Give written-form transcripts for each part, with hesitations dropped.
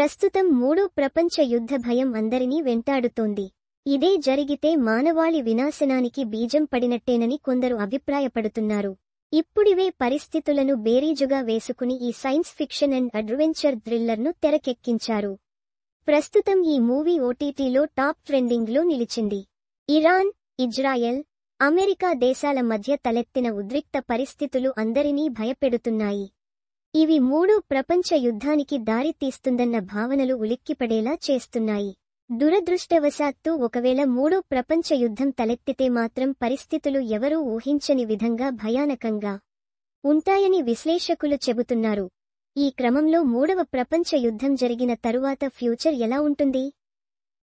ప్రస్తుతం మూడో ప్రపంచ యుద్ధ భయం అందరినీ వెంటాడుతోంది. ఇదే జరిగితే మానవాళి వినాశనానికి బీజం పడినట్టేనని కొందరు అభిప్రాయపడుతున్నారు. ఇప్పుడివే పరిస్థితులను బేరీజుగా వేసుకుని ఈ సైన్స్ ఫిక్షన్ అండ్ అడ్వెంచర్ థ్రిల్లర్ను తెరకెక్కించారు. ప్రస్తుతం ఈ మూవీ ఓటీటీలో టాప్ ట్రెండింగ్లో నిలిచింది. ఇరాన్, ఇజ్రాయెల్, అమెరికా దేశాల మధ్య తలెత్తిన ఉద్రిక్త పరిస్థితులు అందరినీ భయపెడుతున్నాయి. ఇవి మూడో ప్రపంచ యుద్ధానికి దారి తీస్తుందన్న భావనలు ఉలిక్కిపడేలా చేస్తున్నాయి. దురదృష్టవశాత్తు ఒకవేళ మూడో ప్రపంచ యుద్ధం తలెత్తితే మాత్రం పరిస్థితులు ఎవరూ ఊహించని విధంగా భయానకంగా ఉంటాయని విశ్లేషకులు చెబుతున్నారు. ఈ క్రమంలో మూడవ ప్రపంచ యుద్ధం జరిగిన తరువాత ఫ్యూచర్ ఎలా ఉంటుంది,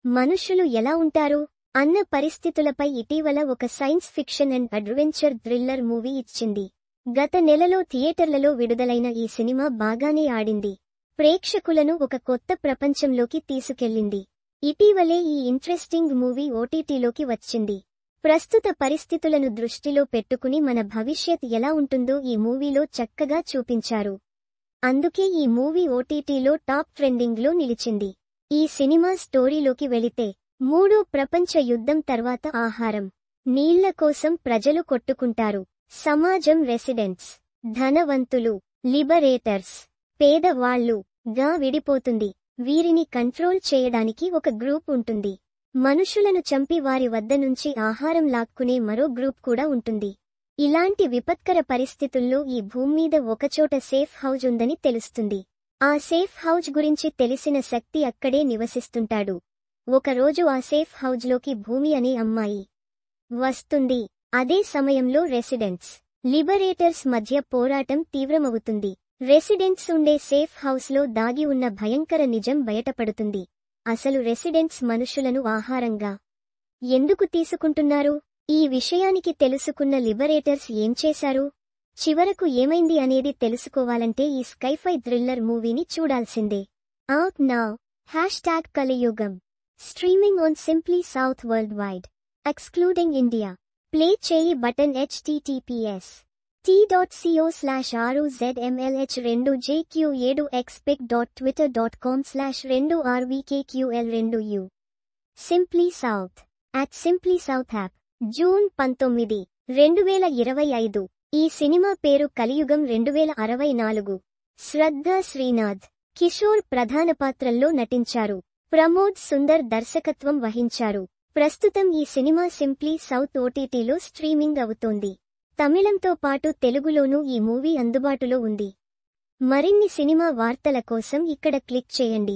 మనుషులు ఎలా ఉంటారు అన్న పరిస్థితులపై ఇటీవల ఒక science fiction and adventure thriller movie ఇచ్చింది. గత నెలలో థియేటర్లలో విడుదలైన ఈ సినిమా బాగానే ఆడింది. ప్రేక్షకులను ఒక కొత్త ప్రపంచంలోకి తీసుకెళ్లింది. ఇటీవలే ఈ ఇంట్రెస్టింగ్ మూవీ ఓటీటీలోకి వచ్చింది. ప్రస్తుత పరిస్థితులను దృష్టిలో పెట్టుకుని మన భవిష్యత్ ఎలా ఉంటుందో ఈ మూవీలో చక్కగా చూపించారు. అందుకే ఈ మూవీ ఓటీటీలో టాప్ ట్రెండింగ్లో నిలిచింది. ఈ సినిమా స్టోరీలోకి వెళితే, మూడో ప్రపంచ యుద్ధం తర్వాత ఆహారం, నీళ్ల కోసం ప్రజలు కొట్టుకుంటారు. సమాజం రెసిడెంట్స్, ధనవంతులు, లిబరేటర్స్, పేదవాళ్లు గా విడిపోతుంది. వీరిని కంట్రోల్ చేయడానికి ఒక గ్రూప్ ఉంటుంది. మనుషులను చంపి వారి వద్ద నుంచి ఆహారం లాక్కునే మరో గ్రూప్ కూడా ఉంటుంది. ఇలాంటి విపత్కర పరిస్థితుల్లో ఈ భూమ్మీద ఒకచోట సేఫ్ హౌజ్ ఉందని తెలుస్తుంది. ఆ సేఫ్ హౌజ్ గురించి తెలిసిన శక్తి అక్కడే నివసిస్తుంటాడు. ఒకరోజు ఆ సేఫ్ హౌజ్లోకి భూమి అనే అమ్మాయి వస్తుంది. అదే సమయంలో రెసిడెంట్స్, లిబరేటర్స్ మధ్య పోరాటం తీవ్రమవుతుంది. రెసిడెంట్స్ ఉండే సేఫ్ హౌస్లో దాగి ఉన్న భయంకర నిజం బయటపడుతుంది. అసలు రెసిడెంట్స్ మనుషులను ఆహారంగా ఎందుకు తీసుకుంటున్నారు? ఈ విషయానికి తెలుసుకున్న లిబరేటర్స్ ఏం చేశారు? చివరకు ఏమైంది అనేది తెలుసుకోవాలంటే ఈ స్కైఫై థ్రిల్లర్ మూవీని చూడాల్సిందే. అవుట్ నౌ #కలియుగం streaming on Simply South worldwide excluding India. Play చేయి బటన్ https://ROZMLH2JQ7xpic.twitter.com/2RVKQL2U. సింప్లీ సౌత్ @సింప్లీ సౌత్ యాప్. జూన్ 19, 2025. ఈ సినిమా పేరు కలియుగం 2064. శ్రద్ధా శ్రీనాథ్, కిషోర్ ప్రధాన పాత్రల్లో నటించారు. ప్రమోద్ సుందర్ దర్శకత్వం వహించారు. ప్రస్తుతం ఈ సినిమా సింప్లీ సౌత్ ఓటీటీలో స్ట్రీమింగ్ అవుతోంది. తమిళంతో పాటు తెలుగులోనూ ఈ మూవీ అందుబాటులో ఉంది. మరిన్ని సినిమా వార్తల కోసం ఇక్కడ క్లిక్ చేయండి.